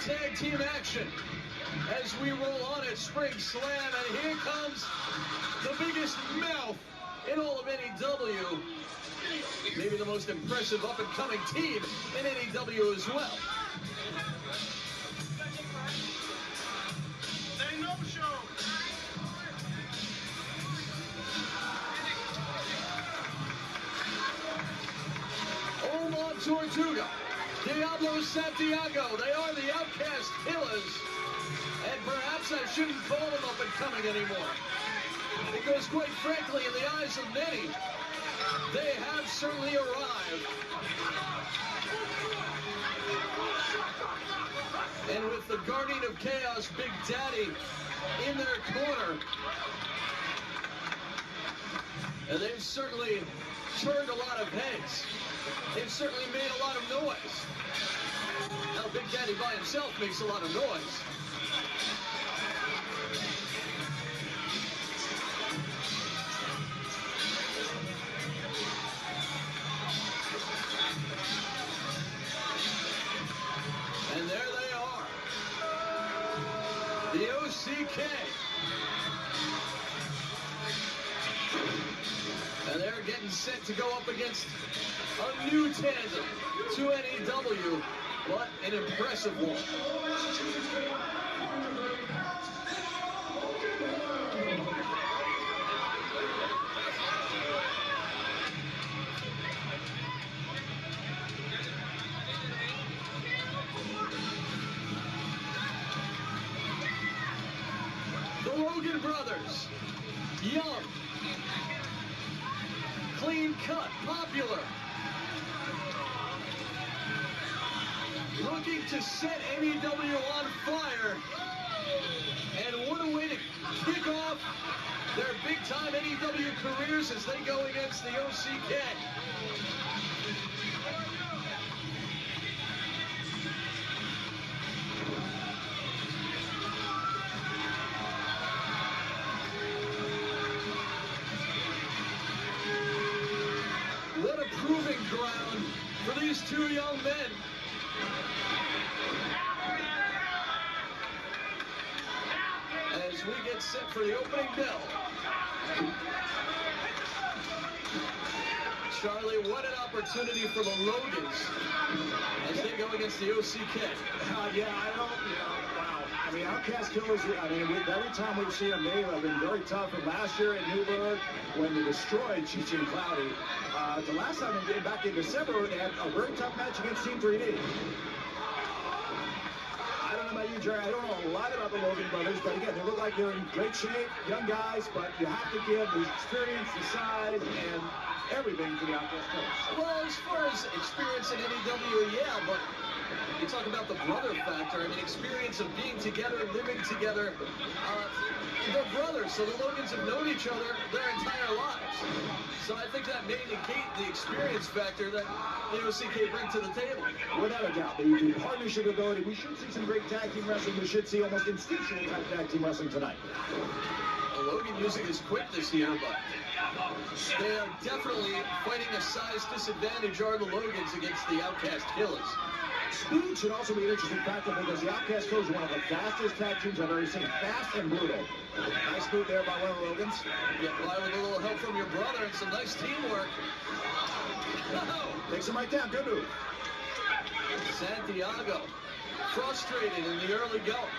tag team action as we roll on at Spring Slam, and here comes the biggest mouth in all of NEW. Maybe the most impressive up-and-coming team in NEW as well. They no show. Omar Tortuga, Diablo Santiago, they are the Outcast Killers. And perhaps I shouldn't call them up-and-coming anymore, because quite frankly, in the eyes of many, they have certainly arrived. And with the Guardian of Chaos, Big Daddy, in their corner, and they've certainly turned a lot of heads. They've certainly made a lot of noise. Now, Big Daddy by himself makes a lot of noise. And there they are, the O.C.K. And they're getting set to go up against a new tandem to NEW, but an impressive one. The Logan Brothers, young, clean cut, popular, looking to set NEW on fire, and what a way to kick off their big-time NEW careers as they go against the O.C.K. What a proving ground for these two young men. As we get set for the opening bell. Charlie, what an opportunity for the Logans as they go against the O.C.K. Yeah, wow. I mean, Outcast Killers, every time we've seen them, they have been very tough. And last year in Newburgh, when they destroyed Cheech and Cloudy, the last time they did back in December, they had a very tough match against Team 3D. I don't know about you, Jerry. I don't know a lot about the Logan Brothers, but again, they look like they're in great shape, young guys, but you have to give the experience, the size, and everything to the Outcast Killers. Well, as far as experience in NEW, yeah, but you talk about the brother factor. I mean, experience of being together, living together. They're brothers, so the Logans have known each other their entire lives. So I think that may negate the experience factor that the O.C.K. bring to the table. Without a doubt, the partnership ability, we should see some great tag team wrestling. We should see almost instinctual type tag team wrestling tonight. Well, Logan using his quickness here, but they are definitely fighting a size disadvantage, are the Logans, against the Outcast Killers. Speed should also be an interesting factor because the Outcast Killers are one of the fastest tag teams I've ever seen. Fast and brutal. Nice move there by one of the Logans. Yeah, why with a little help from your brother and some nice teamwork. Takes him right down. Good move. Santiago, frustrated in the early going.